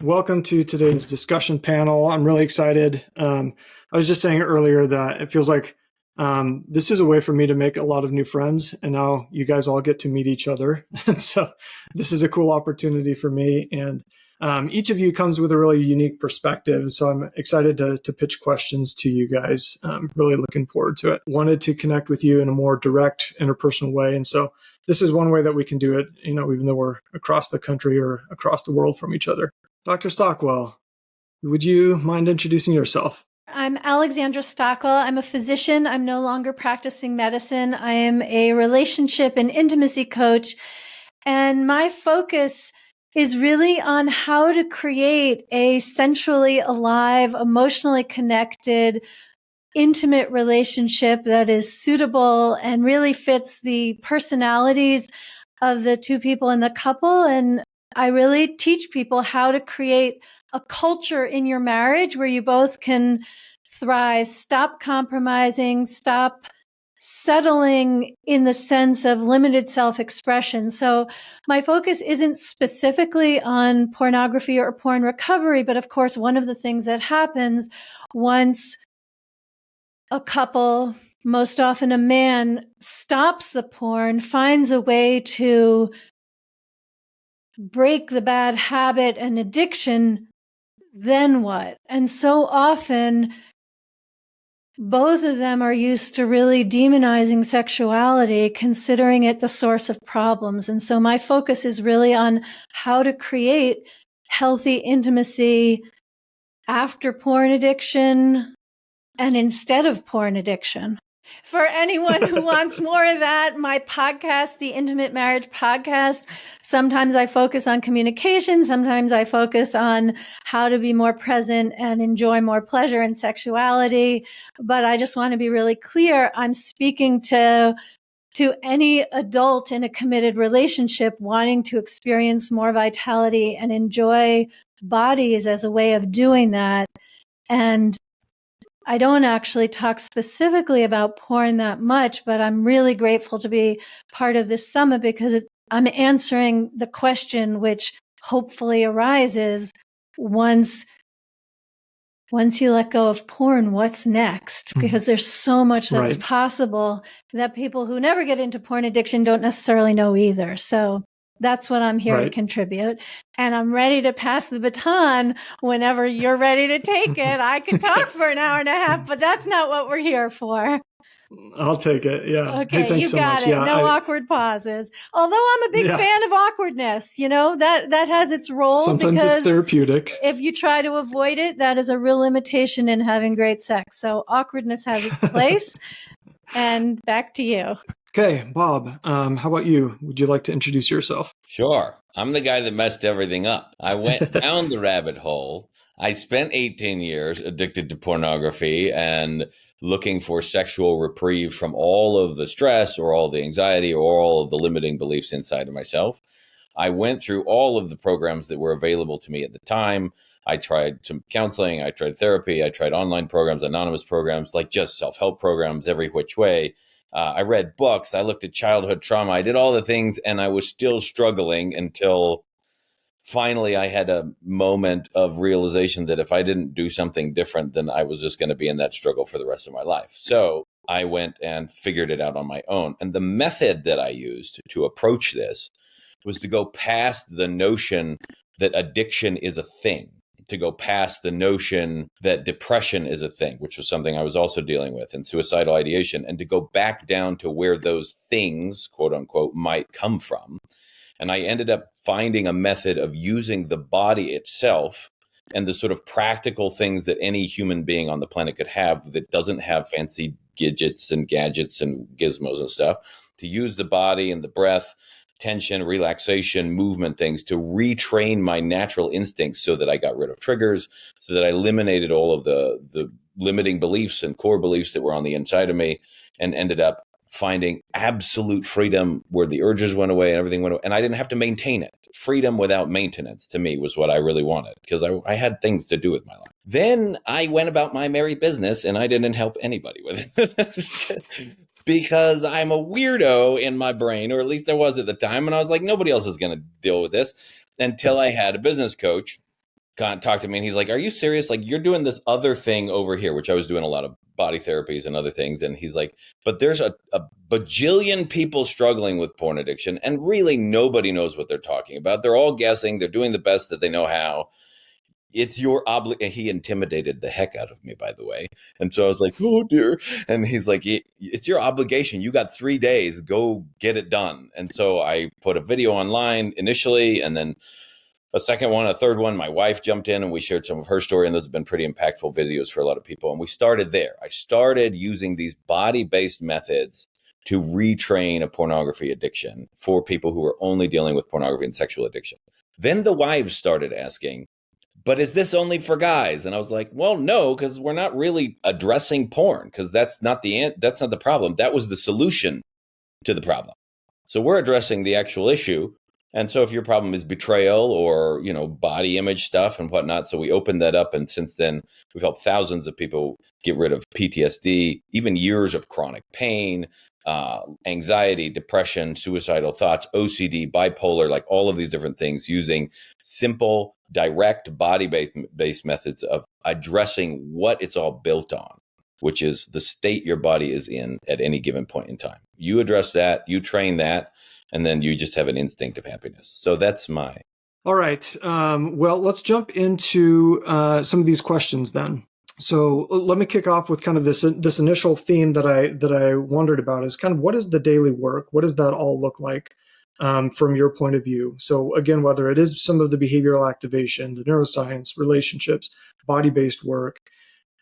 Welcome to today's discussion panel. I'm really excited. I was just saying earlier that it feels like this is a way for me to make a lot of new friends, and now you guys all get to meet each other. And so this is a cool opportunity for me. And each of you comes with a really unique perspective. So I'm excited to pitch questions to you guys. Really looking forward to it. Wanted to connect with you in a more direct, interpersonal way. And so this is one way that we can do it, even though we're across the country or across the world from each other. Dr. Stockwell, would you mind introducing yourself? I'm Alexandra Stockwell. I'm a physician. I'm no longer practicing medicine. I am a relationship and intimacy coach. And my focus is really on how to create a sensually alive, emotionally connected, intimate relationship that is suitable and really fits the personalities of the two people in the couple. And I really teach people how to create a culture in your marriage where you both can thrive, stop compromising, stop settling in the sense of limited self-expression. So my focus isn't specifically on pornography or porn recovery, but of course, one of the things that happens once a couple, most often a man, stops the porn, finds a way to break the bad habit and addiction, then what? And so often, both of them are used to really demonizing sexuality, considering it the source of problems. And so my focus is really on how to create healthy intimacy after porn addiction and instead of porn addiction. For anyone who wants more of that, my podcast, the Intimate Marriage Podcast, sometimes I focus on communication. Sometimes I focus on how to be more present and enjoy more pleasure and sexuality. But I just want to be really clear. I'm speaking to any adult in a committed relationship wanting to experience more vitality and enjoy bodies as a way of doing that. And I don't actually talk specifically about porn that much, but I'm really grateful to be part of this summit because I'm answering the question which hopefully arises once you let go of porn, what's next? Because there's so much that's possible that people who never get into porn addiction don't necessarily know either. So that's what I'm here to contribute. And I'm ready to pass the baton whenever you're ready to take it. I can talk for an hour and a half, but that's not what we're here for. I'll take it. Yeah. Okay, hey, thanks you so got much. it. Yeah, no awkward pauses. Although I'm a big fan of awkwardness, that has its role. Sometimes because it's therapeutic. If you try to avoid it, that is a real limitation in having great sex. So awkwardness has its place. And back to you. Okay, Bob, how about you? Would you like to introduce yourself? Sure. I'm the guy that messed everything up. I went down the rabbit hole. I spent 18 years addicted to pornography and looking for sexual reprieve from all of the stress or all the anxiety or all of the limiting beliefs inside of myself. I went through all of the programs that were available to me at the time. I tried some counseling, I tried therapy, I tried online programs, anonymous programs, like just self-help programs, every which way. I read books, I looked at childhood trauma, I did all the things, and I was still struggling until finally I had a moment of realization that if I didn't do something different, then I was just going to be in that struggle for the rest of my life. So I went and figured it out on my own. And the method that I used to approach this was to go past the notion that addiction is a thing, to go past the notion that depression is a thing, which was something I was also dealing with, and suicidal ideation, and to go back down to where those things, quote unquote, might come from. And I ended up finding a method of using the body itself and the sort of practical things that any human being on the planet could have that doesn't have fancy gadgets and gizmos and stuff, to use the body and the breath, tension, relaxation, movement things to retrain my natural instincts so that I got rid of triggers, so that I eliminated all of the limiting beliefs and core beliefs that were on the inside of me, and ended up finding absolute freedom where the urges went away and everything went away. And I didn't have to maintain it. Freedom without maintenance, to me, was what I really wanted, because I had things to do with my life. Then I went about my merry business and I didn't help anybody with it. Because I'm a weirdo in my brain, or at least I was at the time. And I was like, nobody else is going to deal with this, until I had a business coach talked to me and he's like, "Are you serious? Like, you're doing this other thing over here," which I was doing a lot of body therapies and other things. And he's like, "But there's a bajillion people struggling with porn addiction, and really nobody knows what they're talking about. They're all guessing. They're doing the best that they know how. It's your obligation." He intimidated the heck out of me, by the way. And so I was like, "Oh dear." And he's like, "It's your obligation. You got 3 days. Go get it done." And so I put a video online initially, and then a second one, a third one. My wife jumped in and we shared some of her story, and those have been pretty impactful videos for a lot of people. And we started there. I started using these body-based methods to retrain a pornography addiction for people who are only dealing with pornography and sexual addiction. Then the wives started asking, "But is this only for guys?" And I was like, "Well, no, because we're not really addressing porn, because that's not the problem. That was the solution to the problem. So we're addressing the actual issue. And so if your problem is betrayal or, body image stuff and whatnot," so we opened that up. And since then, we've helped thousands of people get rid of PTSD, even years of chronic pain, anxiety, depression, suicidal thoughts, OCD, bipolar, like all of these different things, using simple, direct body-based methods of addressing what it's all built on, which is the state your body is in at any given point in time. You address that, you train that, and then you just have an instinct of happiness. So that's my. All right. Well, let's jump into some of these questions then. So let me kick off with kind of this initial theme that I wondered about is kind of, what is the daily work? What does that all look like from your point of view? So again, whether it is some of the behavioral activation, the neuroscience, relationships, body-based work,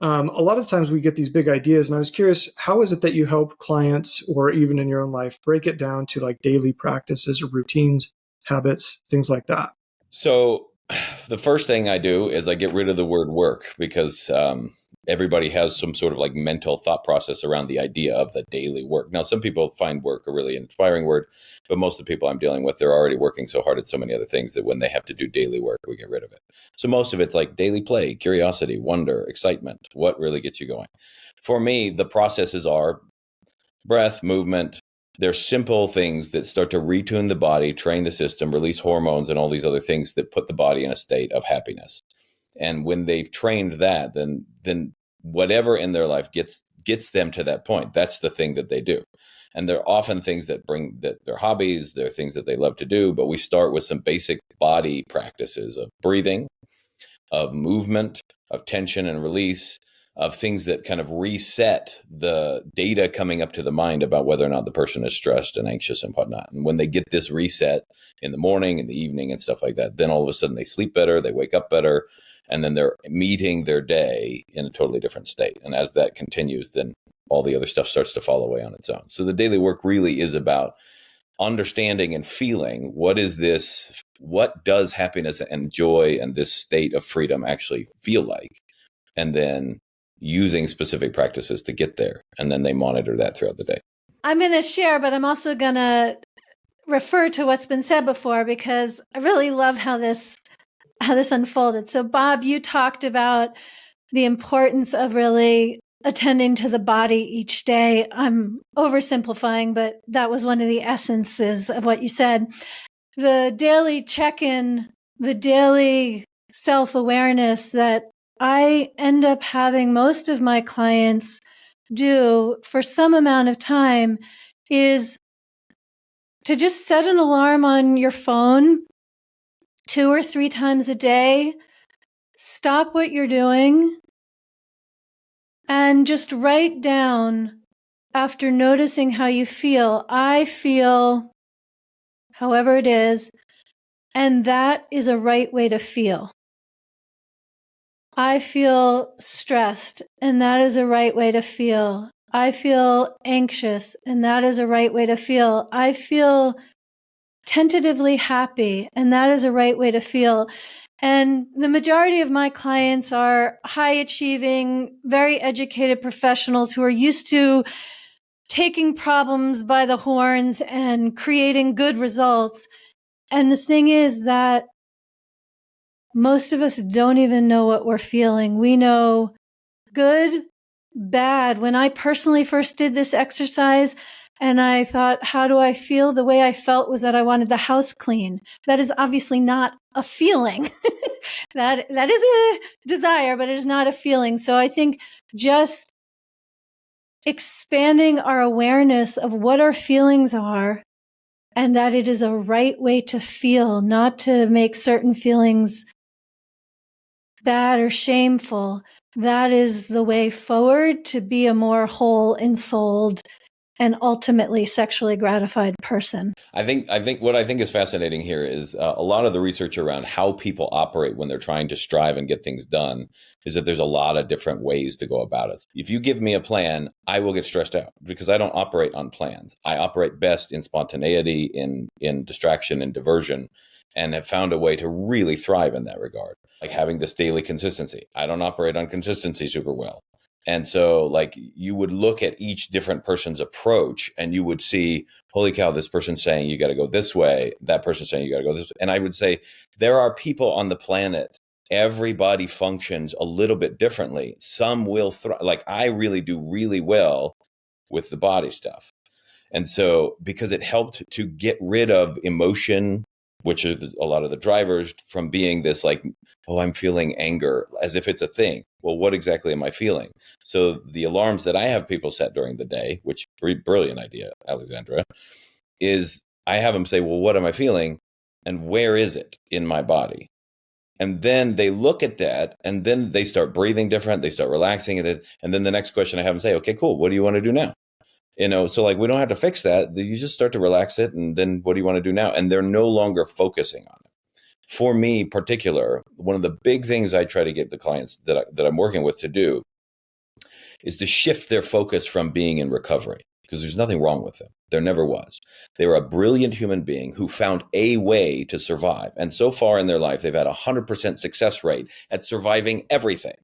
a lot of times we get these big ideas, and I was curious, how is it that you help clients, or even in your own life, break it down to like daily practices or routines, habits, things like that? So the first thing I do is I get rid of the word work, because everybody has some sort of like mental thought process around the idea of the daily work. Now, some people find work a really inspiring word, but most of the people I'm dealing with, they're already working so hard at so many other things that when they have to do daily work, we get rid of it. So most of it's like daily play, curiosity, wonder, excitement, what really gets you going. For me, the processes are breath, movement. They're simple things that start to retune the body, train the system, release hormones, and all these other things that put the body in a state of happiness. And when they've trained that, then whatever in their life gets them to that point. That's the thing that they do. And they're often things that they're hobbies, they're things that they love to do. But we start with some basic body practices of breathing, of movement, of tension and release, of things that kind of reset the data coming up to the mind about whether or not the person is stressed and anxious and whatnot. And when they get this reset in the morning, in the evening, and stuff like that, then all of a sudden they sleep better, they wake up better, and then they're meeting their day in a totally different state. And as that continues, then all the other stuff starts to fall away on its own. So the daily work really is about understanding and feeling, what does happiness and joy and this state of freedom actually feel like? And then using specific practices to get there. And then they monitor that throughout the day. I'm going to share, but I'm also going to refer to what's been said before, because I really love how this unfolded. So Bob, you talked about the importance of really attending to the body each day. I'm oversimplifying, but that was one of the essences of what you said. The daily check-in, the daily self-awareness that I end up having most of my clients do for some amount of time is to just set an alarm on your phone 2 or 3 times a day, stop what you're doing, and just write down, after noticing how you feel, I feel however it is, and that is a right way to feel. I feel stressed, and that is a right way to feel. I feel anxious, and that is a right way to feel. I feel tentatively happy, and that is a right way to feel. And the majority of my clients are high achieving, very educated professionals who are used to taking problems by the horns and creating good results. And the thing is that most of us don't even know what we're feeling. We know good, bad. When I personally first did this exercise and I thought, how do I feel? The way I felt was that I wanted the house clean. That is obviously not a feeling. that is a desire, but it is not a feeling. So I think just expanding our awareness of what our feelings are and that it is a right way to feel, not to make certain feelings bad or shameful. That is the way forward to be a more whole, ensouled, and ultimately sexually gratified person. I think what I think is fascinating here is a lot of the research around how people operate when they're trying to strive and get things done is that there's a lot of different ways to go about it. If you give me a plan, I will get stressed out because I don't operate on plans. I operate best in spontaneity, in distraction and diversion, and have found a way to really thrive in that regard. Like having this daily consistency. I don't operate on consistency super well. And so like you would look at each different person's approach and you would see, holy cow, this person's saying you got to go this way. That person's saying you got to go this way. And I would say there are people on the planet, everybody functions a little bit differently. Some will thrive. Like I really do really well with the body stuff. And so because it helped to get rid of emotion, which is a lot of the drivers, from being this like, oh, I'm feeling anger as if it's a thing. Well, what exactly am I feeling? So the alarms that I have people set during the day, which brilliant idea, Alexandra, is I have them say, well, what am I feeling? And where is it in my body? And then they look at that and then they start breathing different. They start relaxing. And then the next question I have them say, okay, cool. What do you want to do now? So like we don't have to fix that. You just start to relax it. And then what do you want to do now? And they're no longer focusing on it. For me, particular, one of the big things I try to get the clients that I'm working with to do is to shift their focus from being in recovery, because there's nothing wrong with them. There never was. They were a brilliant human being who found a way to survive. And so far in their life, they've had a 100% success rate at surviving everything.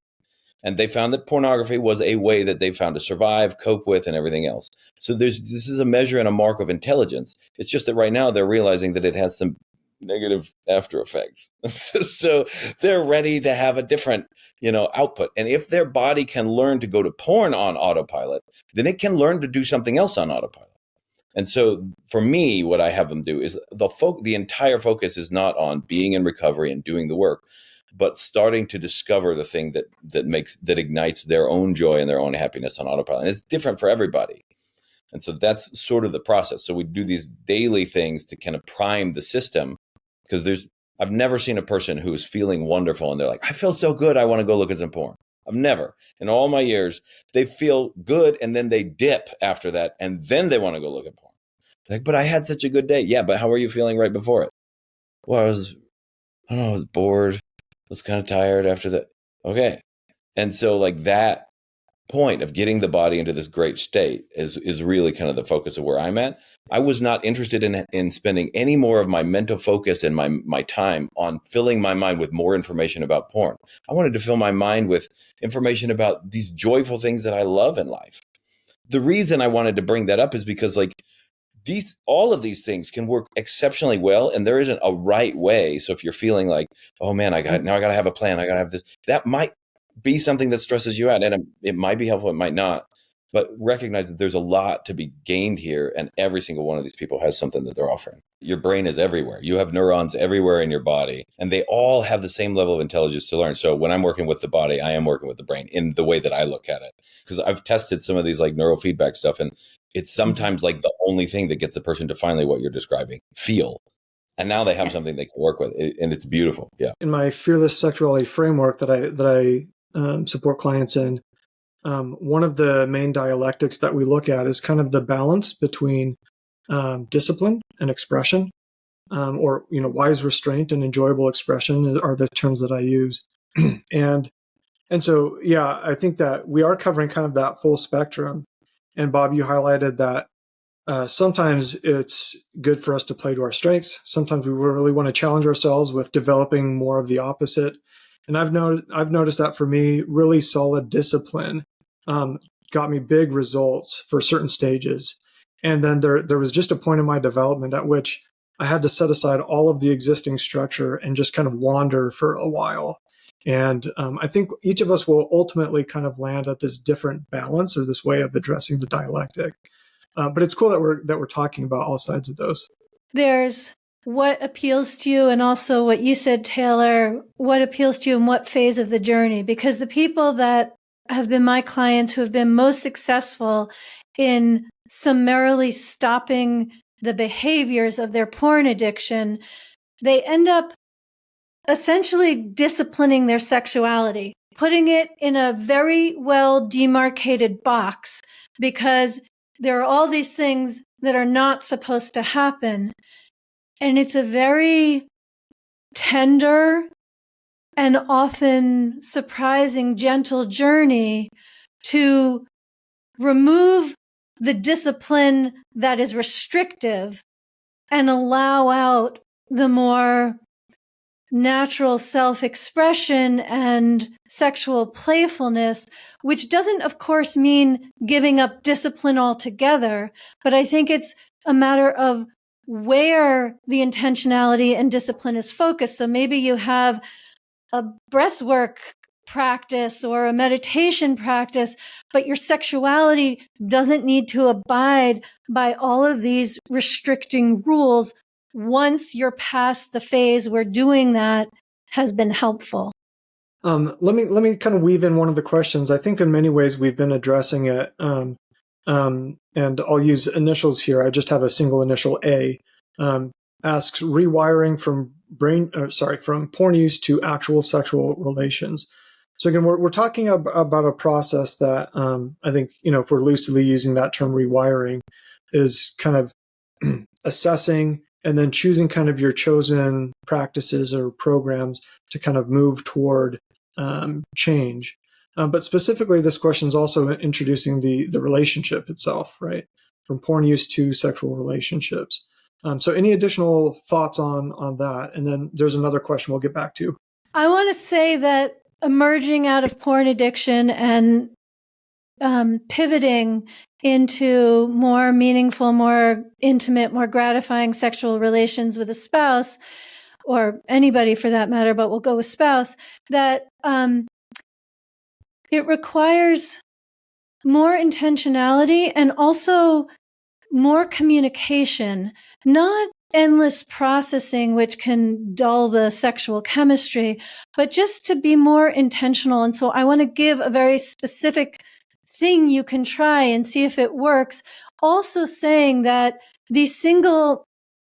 And they found that pornography was a way that they found to survive, cope with, and everything else. So this is a measure and a mark of intelligence. It's just that right now they're realizing that it has some negative after effects. So they're ready to have a different, output. And if their body can learn to go to porn on autopilot, then it can learn to do something else on autopilot. And so for me, what I have them do is the entire focus is not on being in recovery and doing the work, but starting to discover the thing that ignites their own joy and their own happiness on autopilot. And it's different for everybody. And so that's sort of the process. So we do these daily things to kind of prime the system, because I've never seen a person who is feeling wonderful and they're like, I feel so good, I want to go look at some porn. I've never, in all my years, they feel good and then they dip after that and then they want to go look at porn. Like, but I had such a good day. Yeah, but how were you feeling right before it? Well, I was bored. I was kind of tired after that. Okay. And so like that point of getting the body into this great state is really kind of the focus of where I'm at. I was not interested in spending any more of my mental focus and my time on filling my mind with more information about porn. I wanted to fill my mind with information about these joyful things that I love in life. The reason I wanted to bring that up is because like all of these things can work exceptionally well, and there isn't a right way. So if you're feeling like, oh man, I got to have a plan, I got to have this, that might be something that stresses you out, and it might be helpful, it might not. But recognize that there's a lot to be gained here, and every single one of these people has something that they're offering. Your brain is everywhere. You have neurons everywhere in your body, and they all have the same level of intelligence to learn. So when I'm working with the body, I am working with the brain in the way that I look at it. Because I've tested some of these like neurofeedback stuff, and it's sometimes like the only thing that gets a person to finally what you're describing, feel. And now they have something they can work with, and it's beautiful. Yeah. In my fearless sexuality framework that I support clients in, one of the main dialectics that we look at is kind of the balance between discipline and expression, or wise restraint and enjoyable expression are the terms that I use. and so, yeah, I think that we are covering kind of that full spectrum. And Bob, you highlighted that sometimes it's good for us to play to our strengths. Sometimes we really want to challenge ourselves with developing more of the opposite. And I've noticed that for me, really solid discipline got me big results for certain stages. And then there was just a point in my development at which I had to set aside all of the existing structure and just kind of wander for a while. And I think each of us will ultimately kind of land at this different balance or this way of addressing the dialectic. But it's cool that we're talking about all sides of those. There's what appeals to you, and also what you said, Taylor, what appeals to you and what phase of the journey. Because the people that have been my clients who have been most successful in summarily stopping the behaviors of their porn addiction, they end up essentially disciplining their sexuality, putting it in a very well demarcated box, because there are all these things that are not supposed to happen. And it's a very tender and often surprising, gentle journey to remove the discipline that is restrictive and allow out the more natural self-expression and sexual playfulness, which doesn't, of course, mean giving up discipline altogether. But I think it's a matter of where the intentionality and discipline is focused. So maybe you have a breathwork practice or a meditation practice, but your sexuality doesn't need to abide by all of these restricting rules once you're past the phase where doing that has been helpful. Let me kind of weave in one of the questions. I think in many ways we've been addressing it, and I'll use initials here. I just have a single initial A. Asks rewiring from from porn use to actual sexual relations. So again, we're talking about a process that I think, if we're loosely using that term rewiring, is kind of assessing and then choosing kind of your chosen practices or programs to kind of move toward change. But specifically, this question is also introducing the relationship itself, right? From porn use to sexual relationships. So any additional thoughts on that? And then there's another question we'll get back to. I want to say that emerging out of porn addiction and pivoting into more meaningful, more intimate, more gratifying sexual relations with a spouse, or anybody for that matter, but we'll go with spouse, that it requires more intentionality and also more communication, not endless processing, which can dull the sexual chemistry, but just to be more intentional. And so I want to give a very specific thing you can try and see if it works. Also saying that the single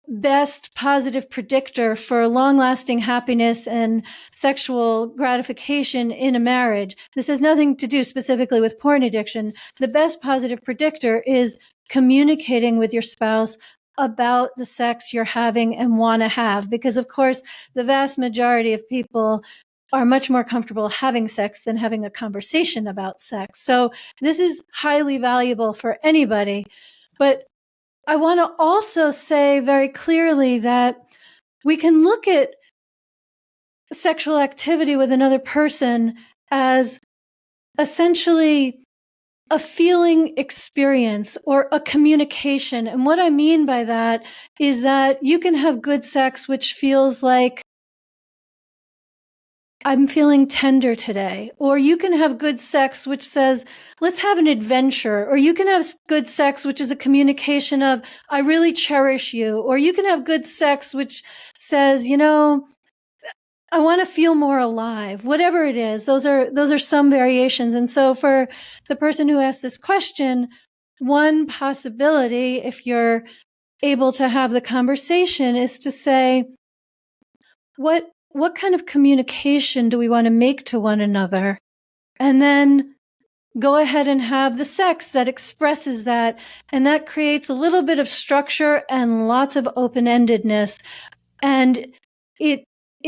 best positive predictor for long-lasting happiness and sexual gratification in a marriage, this has nothing to do specifically with porn addiction. The best positive predictor is communicating with your spouse about the sex you're having and want to have, because of course the vast majority of people are much more comfortable having sex than having a conversation about sex. So this is highly valuable for anybody. But I want to also say very clearly that we can look at sexual activity with another person as essentially a feeling experience or a communication. And what I mean by that is that you can have good sex, which feels like, I'm feeling tender today. Or you can have good sex, which says, let's have an adventure. Or you can have good sex, which is a communication of, I really cherish you. Or you can have good sex, which says, I want to feel more alive. Whatever it is, those are some variations. And so for the person who asked this question, one possibility, if you're able to have the conversation, is to say, what kind of communication do we want to make to one another? And then go ahead and have the sex that expresses that. And that creates a little bit of structure and lots of open-endedness. And it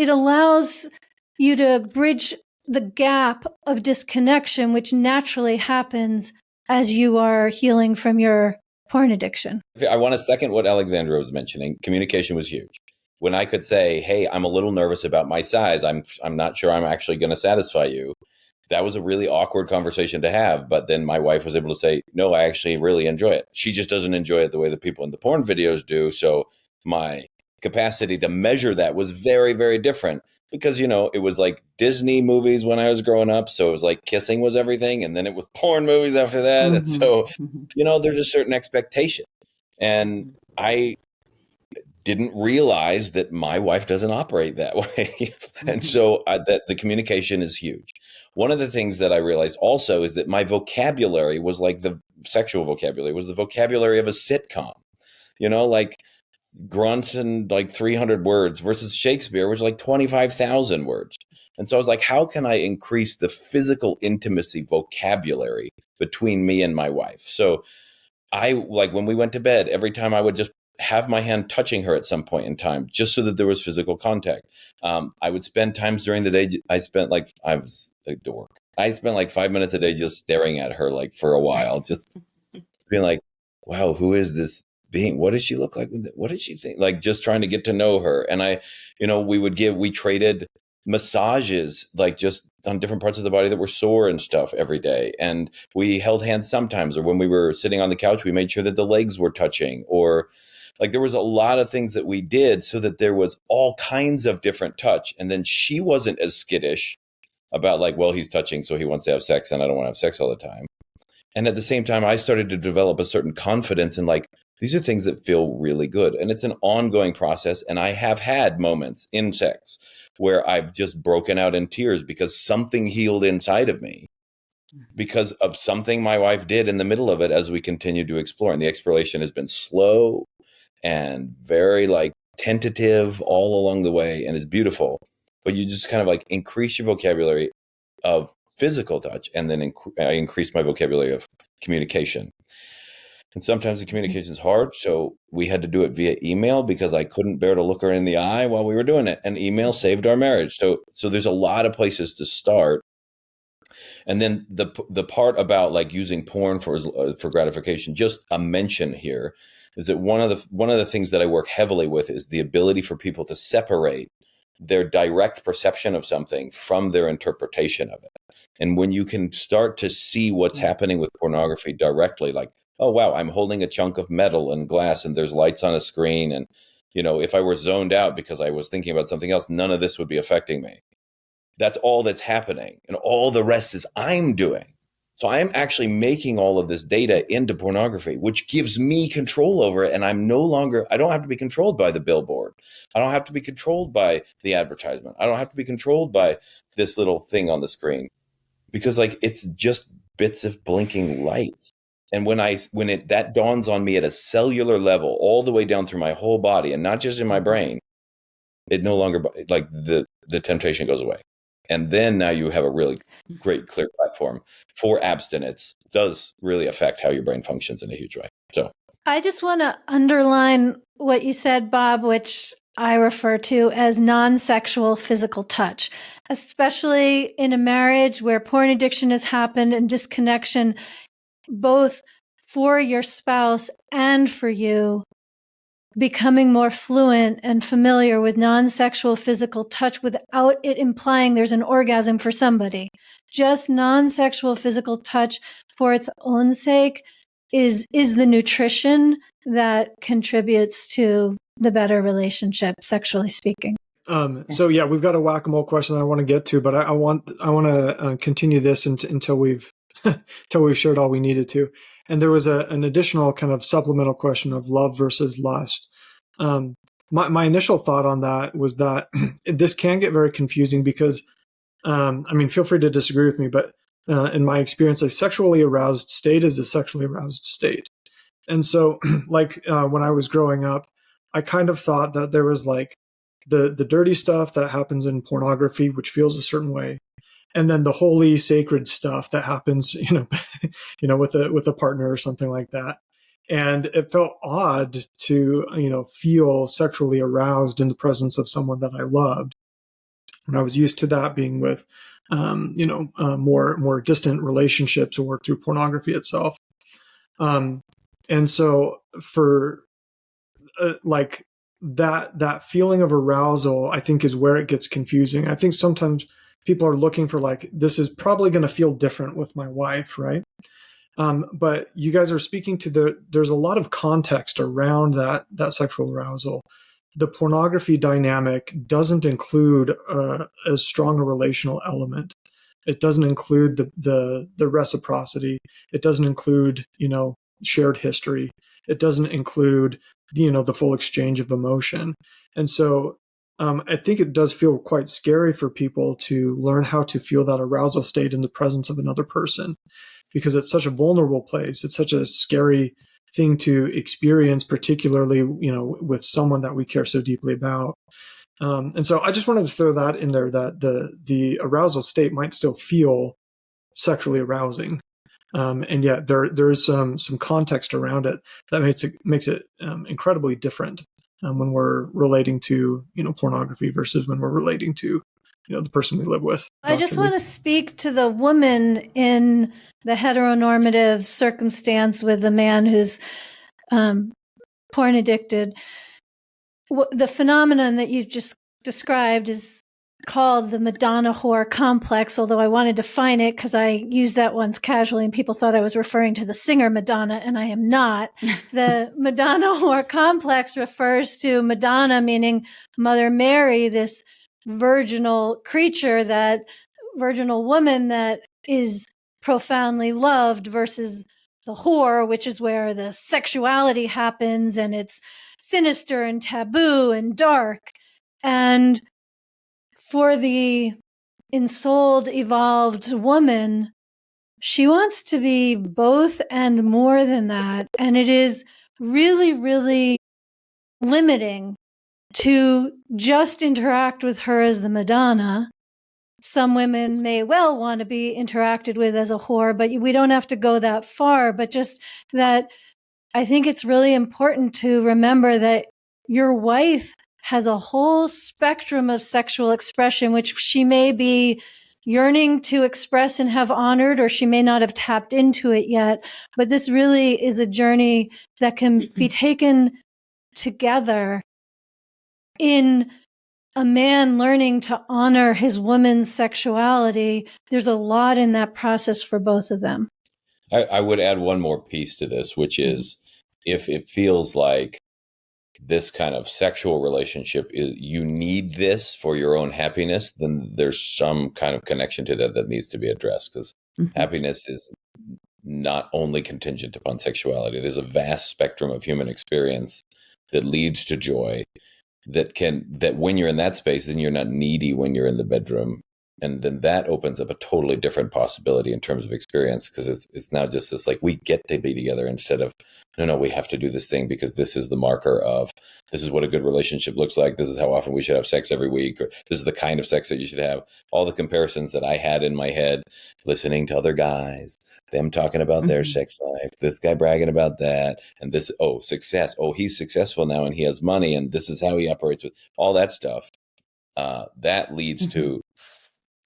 allows you to bridge the gap of disconnection, which naturally happens as you are healing from your porn addiction. I want to second what Alexandra was mentioning. Communication was huge. When I could say, hey, I'm a little nervous about my size. I'm not sure I'm actually going to satisfy you. That was a really awkward conversation to have. But then my wife was able to say, no, I actually really enjoy it. She just doesn't enjoy it the way the people in the porn videos do. So my capacity to measure that was very, very different because, it was like Disney movies when I was growing up. So it was like kissing was everything. And then it was porn movies after that. Mm-hmm. And so, there's a certain expectation. And I didn't realize that my wife doesn't operate that way. And so that the communication is huge. One of the things that I realized also is that my vocabulary was like the sexual vocabulary was the vocabulary of a sitcom, like grunts and like 300 words versus Shakespeare, which is like 25,000 words. And so I was like, how can I increase the physical intimacy vocabulary between me and my wife? So I, like, when we went to bed, every time I would just have my hand touching her at some point in time, just so that there was physical contact. I would spend times during the day. I was a dork. I spent like 5 minutes a day just staring at her, like, for a while, just being like, wow, who is this being? What does she look like? What did she think? Like, just trying to get to know her. And we traded massages, like, just on different parts of the body that were sore and stuff every day. And we held hands sometimes, or when we were sitting on the couch, we made sure that the legs were touching, or like there was a lot of things that we did so that there was all kinds of different touch. And then she wasn't as skittish about, like, well, he's touching, so he wants to have sex, and I don't want to have sex all the time. And at the same time, I started to develop a certain confidence in, like, these are things that feel really good. And it's an ongoing process. And I have had moments in sex where I've just broken out in tears because something healed inside of me because of something my wife did in the middle of it as we continued to explore. And the exploration has been slow and very, like, tentative all along the way, and is beautiful. But you just kind of, like, increase your vocabulary of physical touch, and then I increased my vocabulary of communication. And sometimes the communication is hard, so we had to do it via email because I couldn't bear to look her in the eye while we were doing it. And email saved our marriage. So there's a lot of places to start. And then the part about, like, using porn for gratification, just a mention here is that one of the things that I work heavily with is the ability for people to separate their direct perception of something from their interpretation of it. And when you can start to see what's happening with pornography directly, like, oh, wow, I'm holding a chunk of metal and glass and there's lights on a screen. And, if I were zoned out because I was thinking about something else, none of this would be affecting me. That's all that's happening. And all the rest is I'm doing. So I'm actually making all of this data into pornography, which gives me control over it. And I don't have to be controlled by the billboard. I don't have to be controlled by the advertisement. I don't have to be controlled by this little thing on the screen, because, like, it's just bits of blinking lights. And when that dawns on me at a cellular level, all the way down through my whole body, and not just in my brain, it no longer, like, the temptation goes away. And then now you have a really great, clear platform for abstinence. It does really affect how your brain functions in a huge way. So I just want to underline what you said, Bob, which I refer to as non-sexual physical touch, especially in a marriage where porn addiction has happened and disconnection, both for your spouse and for you. Becoming more fluent and familiar with non-sexual physical touch without it implying there's an orgasm for somebody. Just non-sexual physical touch for its own sake is the nutrition that contributes to the better relationship, sexually speaking. So yeah, we've got a whack-a-mole question that I want to get to, but I want to continue this until we've shared all we needed to. And there was an additional kind of supplemental question of love versus lust. My initial thought on that was that this can get very confusing because, feel free to disagree with me, but in my experience, a sexually aroused state is a sexually aroused state. And so, when I was growing up, I kind of thought that there was, like, the dirty stuff that happens in pornography, which feels a certain way, and then the holy, sacred stuff that happens, with a partner or something like that. And it felt odd to, feel sexually aroused in the presence of someone that I loved. And I was used to that being with, more distant relationships or through pornography itself. And so for that feeling of arousal, I think, is where it gets confusing. I think sometimes people are looking for, like, this is probably going to feel different with my wife, right? But you guys are speaking to there's a lot of context around that sexual arousal. The pornography dynamic doesn't include as strong a relational element. It doesn't include the reciprocity. It doesn't include, shared history. It doesn't include the full exchange of emotion. And so I think it does feel quite scary for people to learn how to feel that arousal state in the presence of another person, because it's such a vulnerable place. It's such a scary thing to experience, particularly, with someone that we care so deeply about. And so I just wanted to throw that in there, that the arousal state might still feel sexually arousing. And yet there is some context around it that makes it incredibly different when we're relating to pornography versus when we're relating to the person we live with. I just want to speak to the woman in the heteronormative circumstance with the man who's porn addicted. The phenomenon that you just described is called the Madonna whore complex, although I wanted to define it because I used that once casually and people thought I was referring to the singer Madonna, and I am not. The Madonna whore complex refers to Madonna, meaning Mother Mary, this virginal creature, that virginal woman that is profoundly loved, versus the whore, which is where the sexuality happens and it's sinister and taboo and dark. And for the ensouled, evolved woman, she wants to be both and more than that. And it is really, really limiting to just interact with her as the Madonna. Some women may well want to be interacted with as a whore, but we don't have to go that far. But just that, I think it's really important to remember that your wife has a whole spectrum of sexual expression, which she may be yearning to express and have honored, or she may not have tapped into it yet. But this really is a journey that can be taken together in a man learning to honor his woman's sexuality. There's a lot in that process for both of them. I would add one more piece to this, which is if it feels like this kind of sexual relationship you need this for your own happiness, then there's some kind of connection to that needs to be addressed, because happiness is not only contingent upon sexuality. There's a vast spectrum of human experience that leads to joy, that when you're in that space, then you're not needy when you're in the bedroom. And then that opens up a totally different possibility in terms of experience, because it's now just this, like, we get to be together instead of, no, we have to do this thing because this is the marker of, this is what a good relationship looks like. This is how often we should have sex every week, or this is the kind of sex that you should have. All the comparisons that I had in my head, listening to other guys, them talking about their sex life, this guy bragging about that, and this, success. He's successful now and he has money and this is how he operates, with all that stuff. That leads to,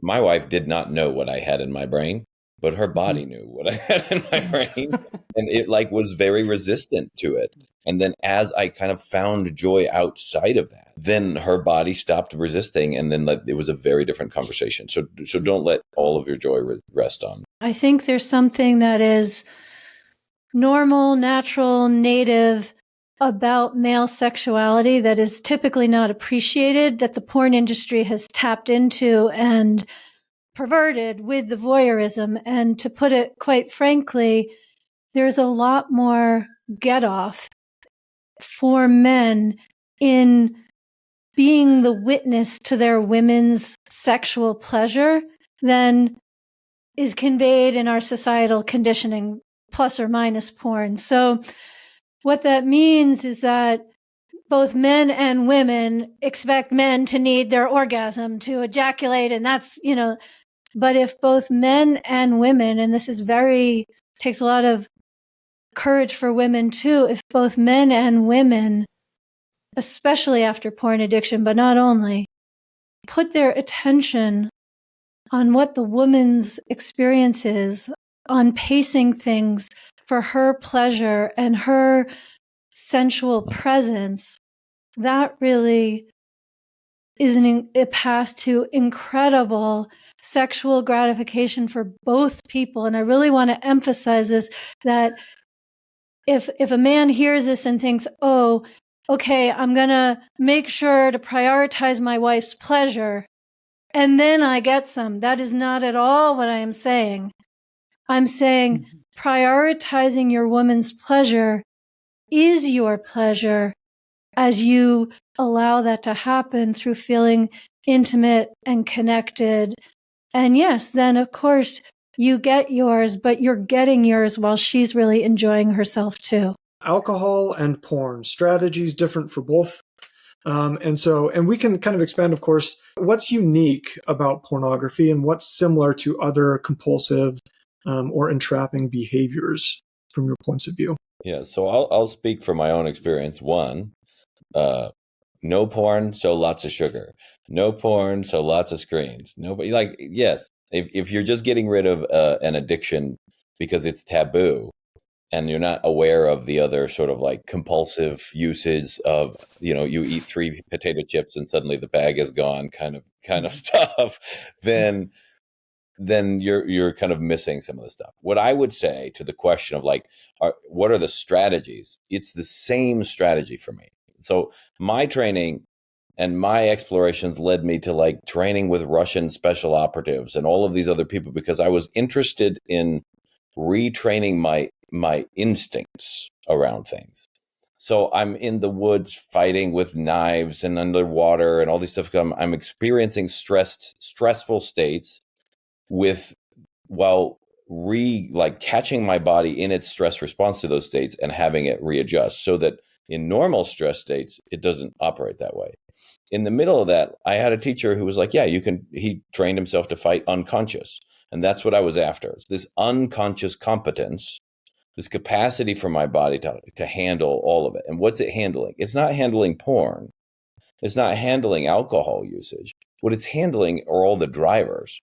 my wife did not know what I had in my brain, but her body knew what I had in my brain, and it was very resistant to it. And then as I kind of found joy outside of that, then her body stopped resisting, and then it was a very different conversation. So don't let all of your joy rest on. I think there's something that is normal, natural, native about male sexuality that is typically not appreciated, that the porn industry has tapped into and perverted with the voyeurism. And to put it quite frankly, there's a lot more get off for men in being the witness to their women's sexual pleasure than is conveyed in our societal conditioning, plus or minus porn. So what that means is that both men and women expect men to need their orgasm to ejaculate. And that's, but if both men and women, and this is takes a lot of courage for women too, if both men and women, especially after porn addiction, but not only, put their attention on what the woman's experience is, on pacing things for her pleasure and her sensual presence, that really is a path to incredible sexual gratification for both people. And I really want to emphasize this, that if a man hears this and thinks, oh, okay, I'm going to make sure to prioritize my wife's pleasure and then I get some, that is not at all what I am saying. I'm saying prioritizing your woman's pleasure is your pleasure as you allow that to happen through feeling intimate and connected. And yes, then of course you get yours, but you're getting yours while she's really enjoying herself too. Alcohol and porn, strategies different for both. And we can kind of expand, of course, what's unique about pornography and what's similar to other compulsive or entrapping behaviors from your points of view. Yeah, so I'll speak from my own experience. One, no porn, so lots of sugar. No porn, so lots of screens. Nobody like yes. If you're just getting rid of an addiction because it's taboo, and you're not aware of the other sort of like compulsive uses of, you eat 3 potato chips and suddenly the bag is gone, kind of stuff, then you're kind of missing some of the stuff. What I would say to the question of like, what are the strategies? It's the same strategy for me. So my training and my explorations led me to like training with Russian special operatives and all of these other people because I was interested in retraining my instincts around things. So I'm in the woods fighting with knives and underwater and all these stuff. I'm experiencing stressful states with while catching my body in its stress response to those states and having it readjust so that in normal stress states it doesn't operate that way. In the middle of that, I had a teacher who was like, yeah, he trained himself to fight unconscious. And that's what I was after. It's this unconscious competence, this capacity for my body to handle all of it. And what's it handling? It's not handling porn. It's not handling alcohol usage. What it's handling are all the drivers.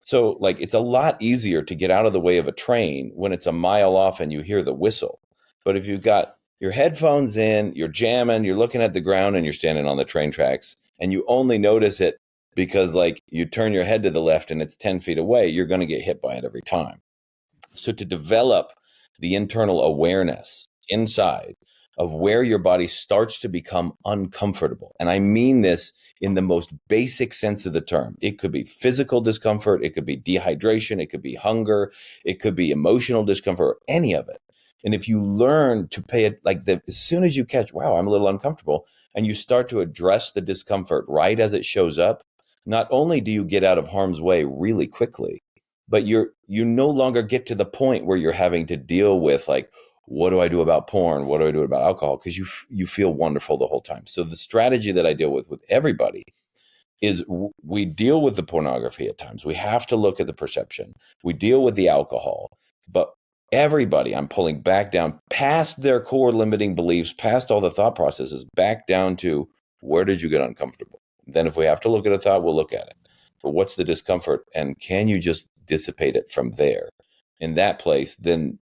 So like it's a lot easier to get out of the way of a train when it's a mile off and you hear the whistle. But if you've got your headphones in, you're jamming, you're looking at the ground and you're standing on the train tracks and you only notice it because like you turn your head to the left and it's 10 feet away, you're going to get hit by it every time. So to develop the internal awareness inside of where your body starts to become uncomfortable. And I mean this in the most basic sense of the term. It could be physical discomfort. It could be dehydration. It could be hunger. It could be emotional discomfort, any of it. And if you learn to pay it as soon as you catch, wow, I'm a little uncomfortable, and you start to address the discomfort right as it shows up, not only do you get out of harm's way really quickly, but you no longer get to the point where you're having to deal with like, what do I do about porn? What do I do about alcohol? Because you feel wonderful the whole time. So the strategy that I deal with everybody is we deal with the pornography at times. We have to look at the perception. We deal with the alcohol, but everybody I'm pulling back down past their core limiting beliefs, past all the thought processes, back down to where did you get uncomfortable? Then if we have to look at a thought, we'll look at it. But what's the discomfort? And can you just dissipate it from there? In that place, then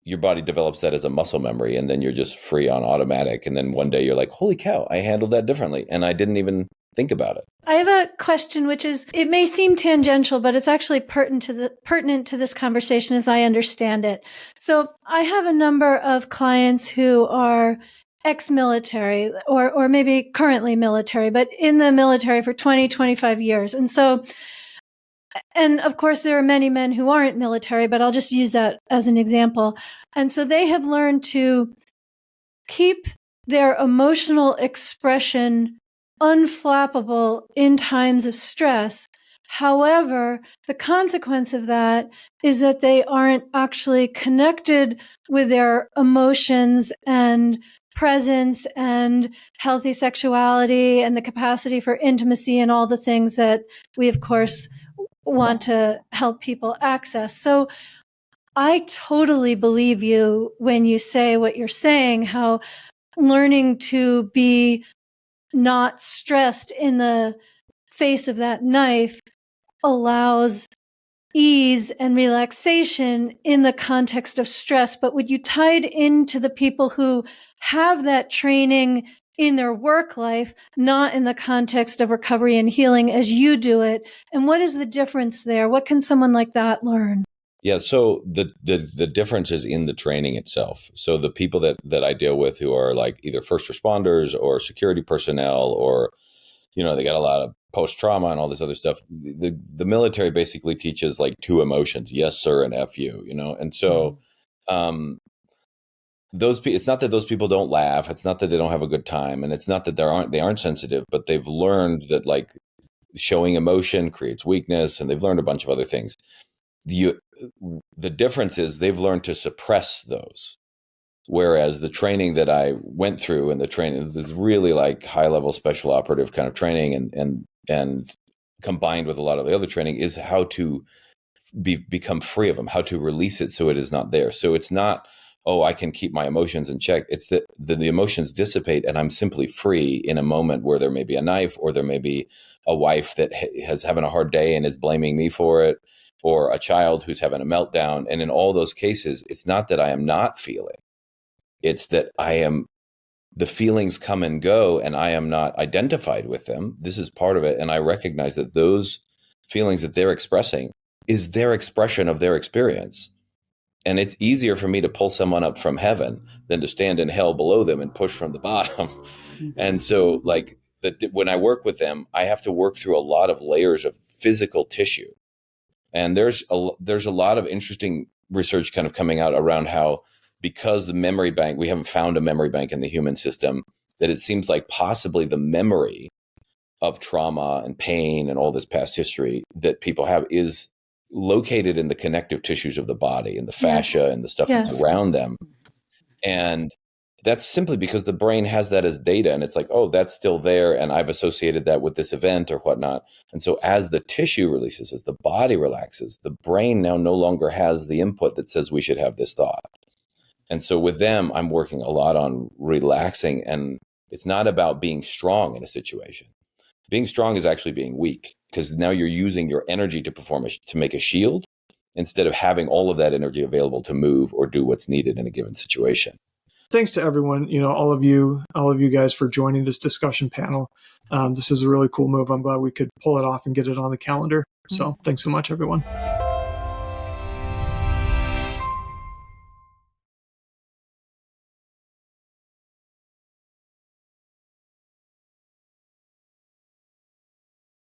your body develops that as a muscle memory, and then you're just free on automatic. And then one day you're like, holy cow, I handled that differently. And I didn't even think about it. I have a question, which is, it may seem tangential, but it's actually pertinent to this conversation as I understand it. So I have a number of clients who are ex-military or maybe currently military, but in the military for 20, 25 years. And of course, there are many men who aren't military, but I'll just use that as an example. And so they have learned to keep their emotional expression unflappable in times of stress. However, the consequence of that is that they aren't actually connected with their emotions and presence and healthy sexuality and the capacity for intimacy and all the things that we, of course, want to help people access. So I totally believe you when you say what you're saying, how learning to be not stressed in the face of that knife allows ease and relaxation in the context of stress. But would you tie it into the people who have that training in their work life, not in the context of recovery and healing as you do it? And what is the difference there? What can someone like that learn? Yeah, so the difference is in the training itself. So the people that I deal with who are like either first responders or security personnel, or they got a lot of post-trauma and all this other stuff. The military basically teaches like two emotions, yes sir and F you, and so it's not that those people don't laugh. It's not that they don't have a good time. And it's not that they aren't sensitive, but they've learned that like showing emotion creates weakness, and they've learned a bunch of other things. The difference is they've learned to suppress those. Whereas the training that I went through, and the training is really like high level special operative kind of training, and combined with a lot of the other training, is how to become free of them, how to release it so it is not there. So it's not, oh, I can keep my emotions in check. It's that the emotions dissipate and I'm simply free in a moment where there may be a knife, or there may be a wife that has having a hard day and is blaming me for it, or a child who's having a meltdown. And in all those cases, it's not that I am not feeling. It's that the feelings come and go and I am not identified with them. This is part of it. And I recognize that those feelings that they're expressing is their expression of their experience. And it's easier for me to pull someone up from heaven than to stand in hell below them and push from the bottom. And so like when I work with them, I have to work through a lot of layers of physical tissue. And there's a lot of interesting research kind of coming out around how, because the memory bank, we haven't found a memory bank in the human system, that it seems like possibly the memory of trauma and pain and all this past history that people have is located in the connective tissues of the body, and the fascia and the stuff that's around them. And that's simply because the brain has that as data, and it's like, oh, that's still there, and I've associated that with this event or whatnot. And so as the tissue releases, as the body relaxes, the brain now no longer has the input that says we should have this thought. And so with them, I'm working a lot on relaxing, and it's not about being strong in a situation. Being strong is actually being weak, because now you're using your energy to make a shield, instead of having all of that energy available to move or do what's needed in a given situation. Thanks to everyone, all of you guys for joining this discussion panel. This is a really cool move. I'm glad we could pull it off and get it on the calendar. So thanks so much, everyone.